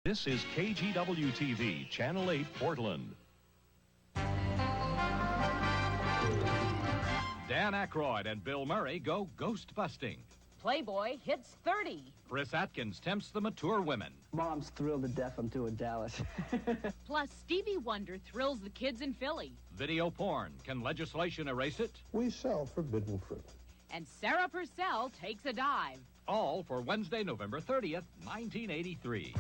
This is KGW-TV, Channel 8, Portland. Dan Aykroyd and Bill Murray go ghost-busting. Playboy hits 30. Chris Atkins tempts the mature women. Mom's thrilled to death I'm doing Dallas. Plus, Stevie Wonder thrills the kids in Philly. Video porn. Can legislation erase it? We sell forbidden fruit. And Sarah Purcell takes a dive. All for Wednesday, November 30th, 1983.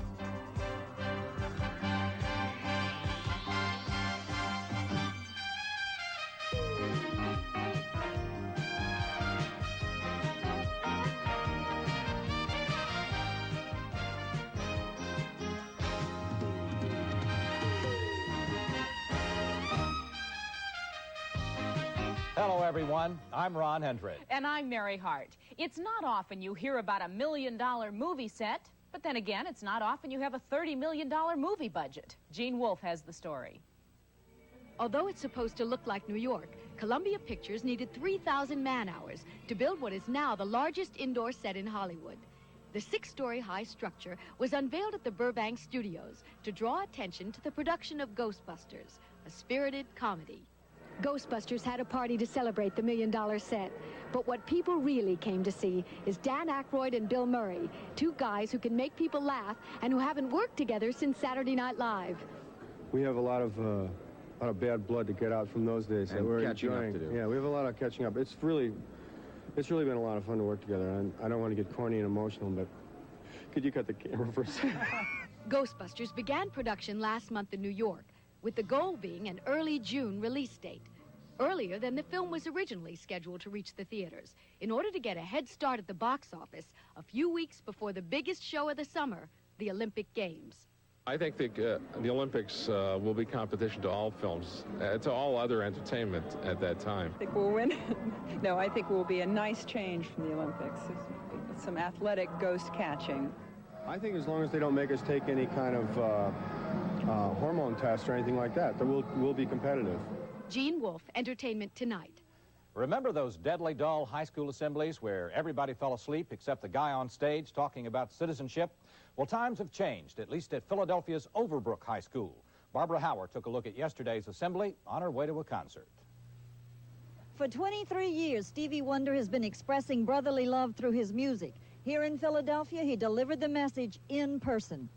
Hello, everyone. I'm Ron Hendrick. And I'm Mary Hart. It's not often you hear about $1 million movie set, but then again, it's not often you have a $30 million movie budget. Gene Wolfe has the story. Although it's supposed to look like New York, Columbia Pictures needed 3,000 man-hours to build what is now the largest indoor set in Hollywood. The 6-story high structure was unveiled at the Burbank Studios to draw attention to the production of Ghostbusters, a spirited comedy. Ghostbusters had a party to celebrate the $1 million set. But what people really came to see is Dan Aykroyd and Bill Murray, two guys who can make people laugh and who haven't worked together since Saturday Night Live. We have a lot of bad blood to get out from those days that we're enjoying. Yeah, we have a lot of catching up. It's really been a lot of fun to work together. And I don't want to get corny and emotional, but could you cut the camera for a second? Ghostbusters began production last month in New York, with the goal being an early June release date, earlier than the film was originally scheduled to reach the theaters, in order to get a head start at the box office a few weeks before the biggest show of the summer, the Olympic Games. I think the Olympics will be competition to all films, to all other entertainment at that time. I think we'll win. No, I think we'll be a nice change from the Olympics. Some athletic ghost catching. I think as long as they don't make us take any kind of hormone test or anything like that, we'll be competitive. Gene Wolfe, Entertainment Tonight. Remember those deadly dull high school assemblies where everybody fell asleep except the guy on stage talking about citizenship? Well, times have changed, at least at Philadelphia's Overbrook High School. Barbara Howard took a look at yesterday's assembly on her way to a concert. For 23 years, Stevie Wonder has been expressing brotherly love through his music. Here in Philadelphia, he delivered the message in person.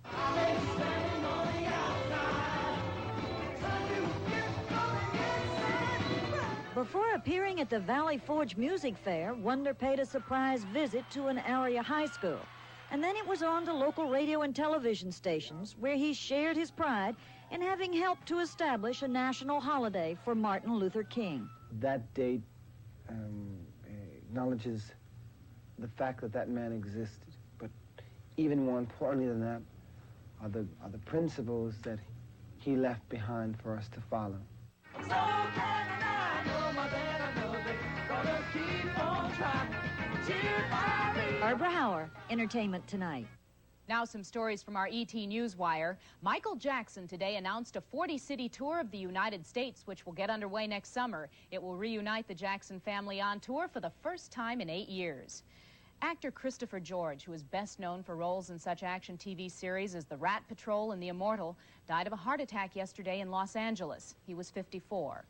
Before appearing at the Valley Forge Music Fair, Wonder paid a surprise visit to an area high school. And then it was on to local radio and television stations, where he shared his pride in having helped to establish a national holiday for Martin Luther King. That date acknowledges the fact that that man existed. But even more importantly than that are the principles that he left behind for us to follow. Barbara Howard, Entertainment Tonight. Now some stories from our ET Newswire. Michael Jackson today announced a 40-city tour of the United States, which will get underway next summer. It will reunite the Jackson family on tour for the first time in 8 years. Actor Christopher George, who is best known for roles in such action TV series as The Rat Patrol and The Immortal, died of a heart attack yesterday in Los Angeles. He was 54.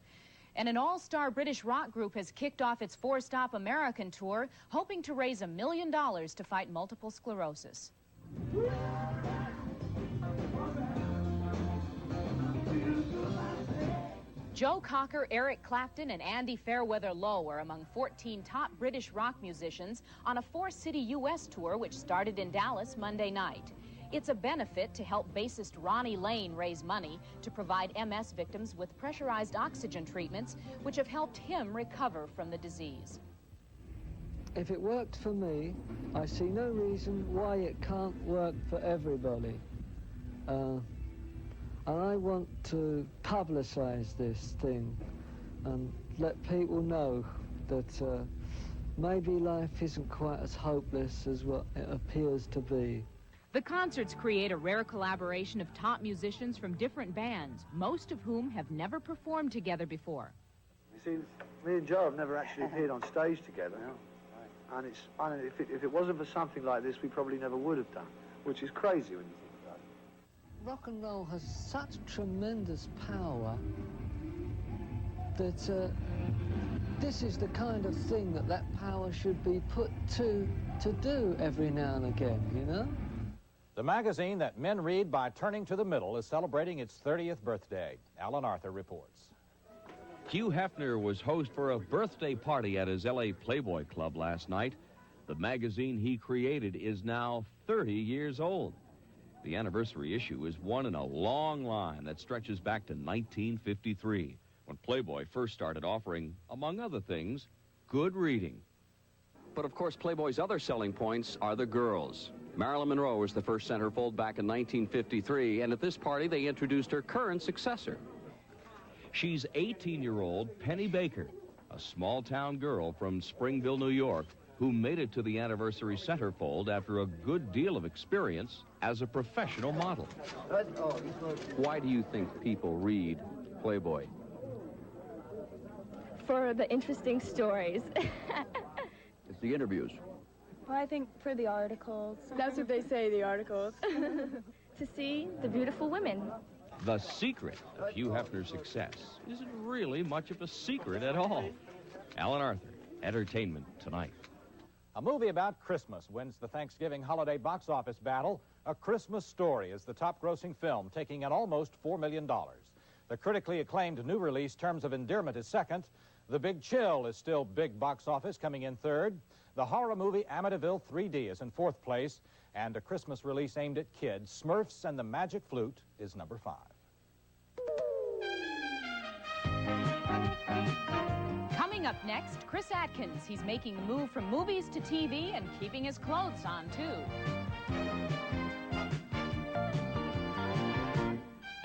And an all-star British rock group has kicked off its 4-stop American tour, hoping to raise $1 million to fight multiple sclerosis. Joe Cocker, Eric Clapton, and Andy Fairweather Lowe are among 14 top British rock musicians on a 4-city U.S. tour which started in Dallas Monday night. It's a benefit to help bassist Ronnie Lane raise money to provide MS victims with pressurized oxygen treatments, which have helped him recover from the disease. If it worked for me, I see no reason why it can't work for everybody. And I want to publicize this thing and let people know that maybe life isn't quite as hopeless as what it appears to be. The concerts create a rare collaboration of top musicians from different bands, most of whom have never performed together before. You see, me and Joe have never actually appeared on stage together. And if it wasn't for something like this, we probably never would have done, which is crazy when you think about it. rock and roll has such tremendous power that this is the kind of thing that power should be put to do every now and again, you know? The magazine that men read by turning to the middle is celebrating its 30th birthday. Alan Arthur reports. Hugh Hefner was host for a birthday party at his L.A. Playboy Club last night. The magazine he created is now 30 years old. The anniversary issue is one in a long line that stretches back to 1953, when Playboy first started offering, among other things, good reading. But of course, Playboy's other selling points are the girls. Marilyn Monroe was the first centerfold back in 1953, and at this party they introduced her current successor. She's 18-year-old Penny Baker, a small-town girl from Springville, New York, who made it to the anniversary centerfold after a good deal of experience as a professional model. Why do you think people read Playboy? For the interesting stories. It's the interviews. Well, I think for the articles. That's what they say, the articles. To see the beautiful women. The secret of Hugh Hefner's success isn't really much of a secret at all. Alan Arthur, Entertainment Tonight. A movie about Christmas wins the Thanksgiving holiday box office battle. A Christmas Story is the top-grossing film, taking in almost $4 million. The critically acclaimed new release, Terms of Endearment, is second. The Big Chill is still big box office, coming in third. The horror movie Amityville 3D is in fourth place. And a Christmas release aimed at kids, Smurfs and the Magic Flute, is number 5. Coming up next, Chris Atkins. He's making the move from movies to TV and keeping his clothes on, too.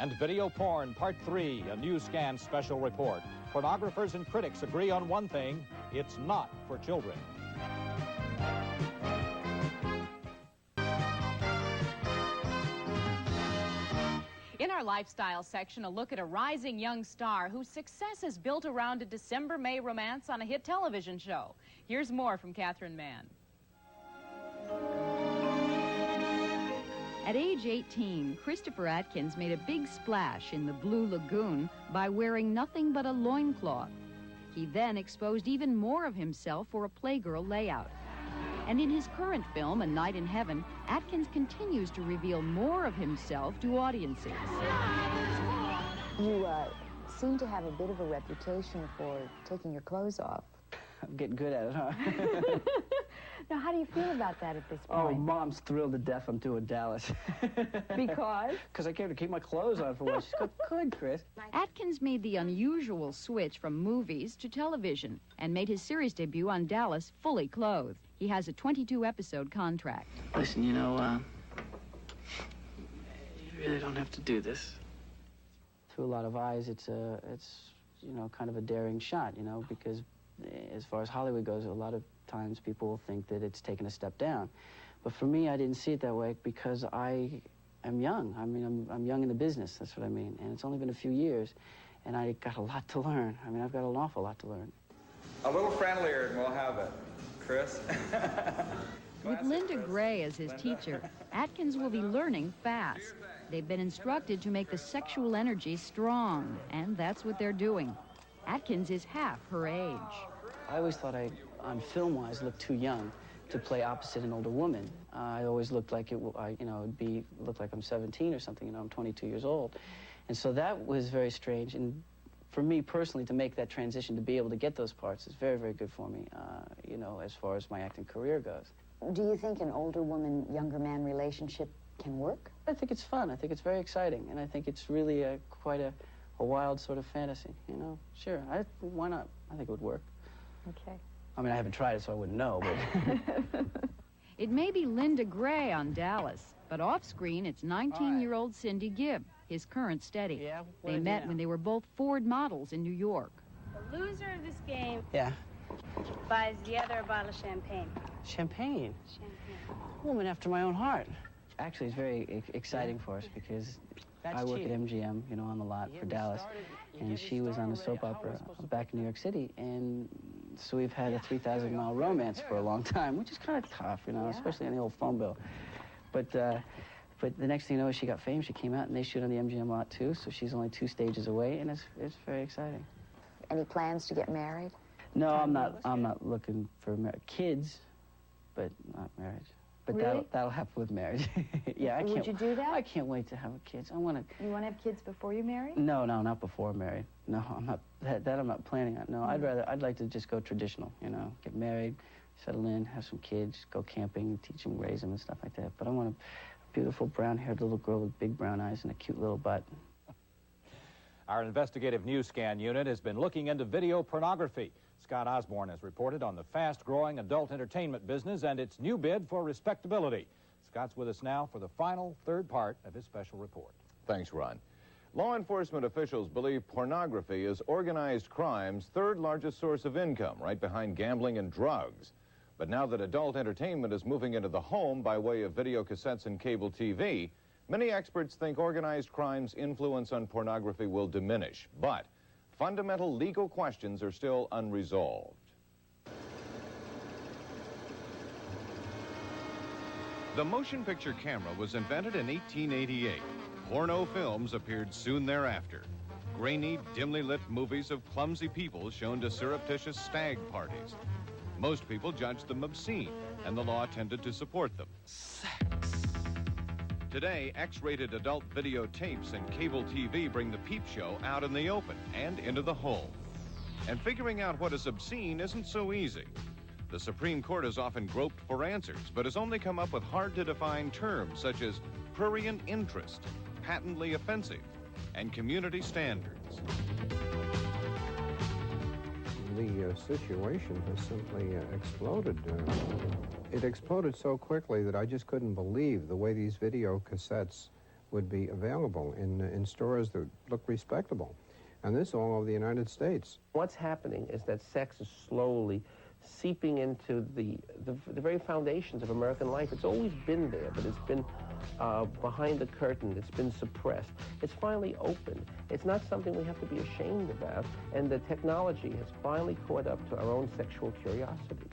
And Video Porn, Part 3, a News Scan special report. Pornographers and critics agree on one thing: it's not for children. In our lifestyle section, a look at a rising young star whose success is built around a December-May romance on a hit television show. Here's more from Catherine Mann. At age 18, Christopher Atkins made a big splash in the Blue Lagoon by wearing nothing but a loincloth. He then exposed even more of himself for a Playgirl layout. And in his current film, A Night in Heaven, Atkins continues to reveal more of himself to audiences. You seem to have a bit of a reputation for taking your clothes off. I'm getting good at it, huh? Now, how do you feel about that at this Oh, point? Mom's thrilled to death I'm doing Dallas. Because? Because I came to keep my clothes on for once. She's going, good, Chris. Atkins made the unusual switch from movies to television and made his series debut on Dallas fully clothed. He has a 22-episode contract. Listen, you know, you really don't have to do this. Through a lot of eyes, it's you know, kind of a daring shot, you know, because as far as Hollywood goes, a lot of times people will think that it's taken a step down. But for me, I didn't see it that way because I am young. I mean, I'm young in the business, that's what I mean. And it's only been a few years, and I got a lot to learn. I mean, I've got an awful lot to learn. A little friendlier and we'll have it. Chris? With Linda Gray as his teacher, Atkins will be learning fast. They've been instructed to make the sexual energy strong, and that's what they're doing. Atkins is half her age. I always thought I, on film-wise, looked too young to play opposite an older woman. I always looked like you know, looked like I'm 17 or something. You know, I'm 22 years old, and so that was very strange. And for me personally, to make that transition, to be able to get those parts, is very, very good for me. You know, as far as my acting career goes. Do you think an older woman, younger man relationship can work? I think it's fun. I think it's very exciting, and I think it's really quite a wild sort of fantasy. You know, sure. Why not? I think it would work. Okay. I mean, I haven't tried it, so I wouldn't know, but... It may be Linda Gray on Dallas, but off-screen, it's 19-year-old Cindy Gibb, his current steady. Yeah, they met when they were both Ford models in New York. The loser of this game buys the other a bottle of champagne. Champagne? A woman after my own heart. Actually, it's very exciting for us because I work at MGM, you know, on the lot for Dallas, and she was on a soap opera back in New York City, and so we've had a 3,000-mile romance for a long time, which is kind of tough, you know, especially on the old phone bill. But But the next thing you know, she got famous. She came out, and they shoot on the MGM lot, too, so she's only 2 stages away, and it's very exciting. Any plans to get married? No, I'm not looking for kids, but not marriage. But really? that'll happen with marriage. Yeah, Would you do that? I can't wait to have kids. You want to have kids before you marry? No, not before I'm married. No, I'm not. That I'm not planning on. No, I'd like to just go traditional. You know, get married, settle in, have some kids, go camping, teach them, raise them, and stuff like that. But I want a beautiful brown-haired little girl with big brown eyes and a cute little butt. Our investigative news scan unit has been looking into video pornography. Scott Osborne has reported on the fast-growing adult entertainment business and its new bid for respectability. Scott's with us now for the final third part of his special report. Thanks, Ron. Law enforcement officials believe pornography is organized crime's third largest source of income, right behind gambling and drugs. But now that adult entertainment is moving into the home by way of video cassettes and cable TV, many experts think organized crime's influence on pornography will diminish. But fundamental legal questions are still unresolved. The motion picture camera was invented in 1888. Porno films appeared soon thereafter. Grainy, dimly lit movies of clumsy people shown to surreptitious stag parties. Most people judged them obscene, and the law tended to support them. Today, X-rated adult videotapes and cable TV bring the peep show out in the open and into the home. And figuring out what is obscene isn't so easy. The Supreme Court has often groped for answers, but has only come up with hard-to-define terms such as prurient interest, patently offensive, and community standards. The situation has simply exploded. It exploded so quickly that I just couldn't believe the way these video cassettes would be available in stores that look respectable. And this all over the United States. What's happening is that sex is slowly seeping into the very foundations of American life. It's always been there, but it's been behind the curtain. It's been suppressed. It's finally open. It's not something we have to be ashamed about, and the technology has finally caught up to our own sexual curiosity.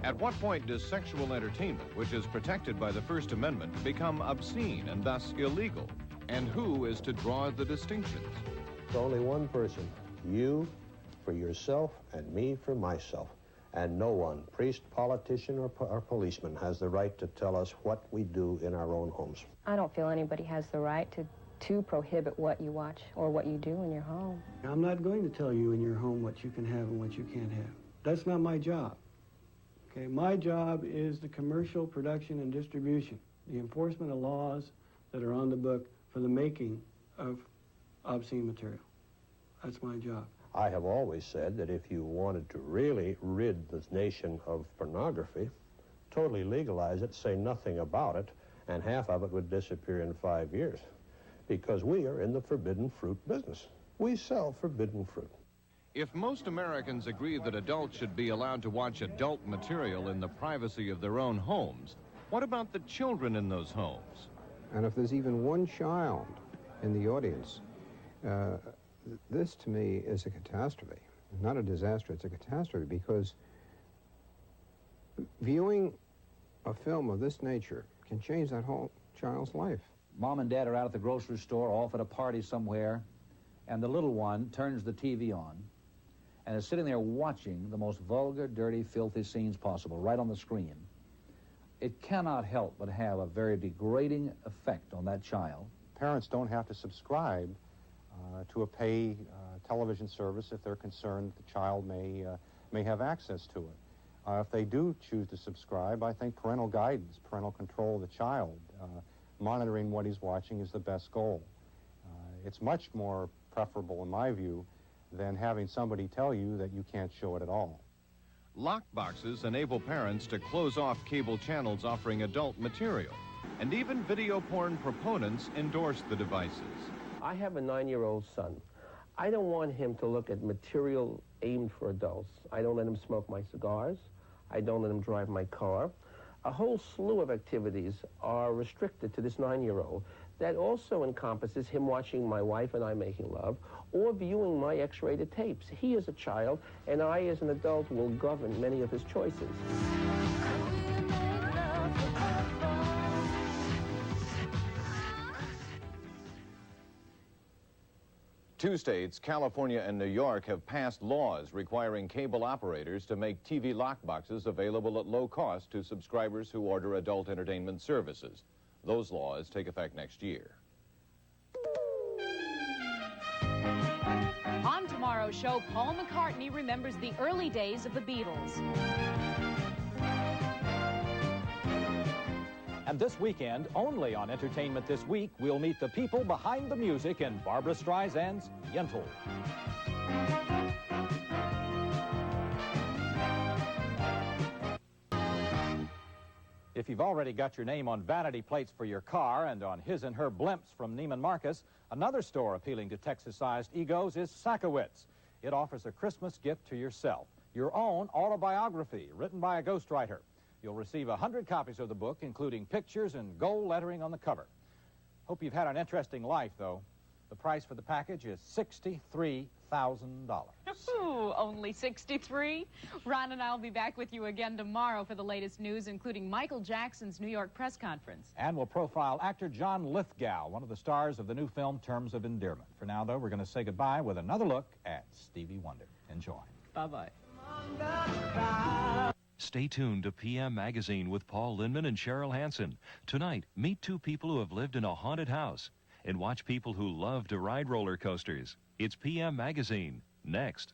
At what point does sexual entertainment, which is protected by the First Amendment, become obscene and thus illegal? And who is to draw the distinctions? There's only one person, you for yourself and me for myself. And no one, priest, politician, or policeman, has the right to tell us what we do in our own homes. I don't feel anybody has the right to prohibit what you watch or what you do in your home. I'm not going to tell you in your home what you can have and what you can't have. That's not my job. Okay, my job is the commercial production and distribution, the enforcement of laws that are on the book for the making of obscene material. That's my job. I have always said that if you wanted to really rid this nation of pornography, totally legalize it, say nothing about it, and half of it would disappear in 5 years. Because we are in the forbidden fruit business. We sell forbidden fruit. If most Americans agree that adults should be allowed to watch adult material in the privacy of their own homes, what about the children in those homes? And if there's even one child in the audience, this, to me, is a catastrophe. Not a disaster, it's a catastrophe, because viewing a film of this nature can change that whole child's life. Mom and Dad are out at the grocery store, off at a party somewhere, and the little one turns the TV on and is sitting there watching the most vulgar, dirty, filthy scenes possible right on the screen. It cannot help but have a very degrading effect on that child. Parents don't have to subscribe to a pay television service if they're concerned the child may have access to it. If they do choose to subscribe, I think parental guidance, parental control of the child, monitoring what he's watching is the best goal. It's much more preferable, in my view, than having somebody tell you that you can't show it at all. Lock boxes enable parents to close off cable channels offering adult material, and even video porn proponents endorse the devices. I have a 9-year-old son. I don't want him to look at material aimed for adults. I don't let him smoke my cigars. I don't let him drive my car. A whole slew of activities are restricted to this 9-year-old. That also encompasses him watching my wife and I making love or viewing my X-rated tapes. He is a child, and I, as an adult, will govern many of his choices. Two states, California and New York, have passed laws requiring cable operators to make TV lock boxes available at low cost to subscribers who order adult entertainment services. Those laws take effect next year. On tomorrow's show, Paul McCartney remembers the early days of the Beatles. And this weekend, only on Entertainment This Week, we'll meet the people behind the music in Barbra Streisand's Yentl. If you've already got your name on vanity plates for your car and on his and her blimps from Neiman Marcus, another store appealing to Texas-sized egos is Sakowitz. It offers a Christmas gift to yourself, your own autobiography written by a ghostwriter. You'll receive 100 copies of the book, including pictures and gold lettering on the cover. Hope you've had an interesting life, though. The price for the package is $63,000. Ooh, only 63? Ron and I will be back with you again tomorrow for the latest news, including Michael Jackson's New York press conference. And we'll profile actor John Lithgow, one of the stars of the new film Terms of Endearment. For now, though, we're going to say goodbye with another look at Stevie Wonder. Enjoy. Bye-bye. Stay tuned to PM Magazine with Paul Lindman and Cheryl Hansen. Tonight, meet two people who have lived in a haunted house and watch people who love to ride roller coasters. It's PM Magazine. Next.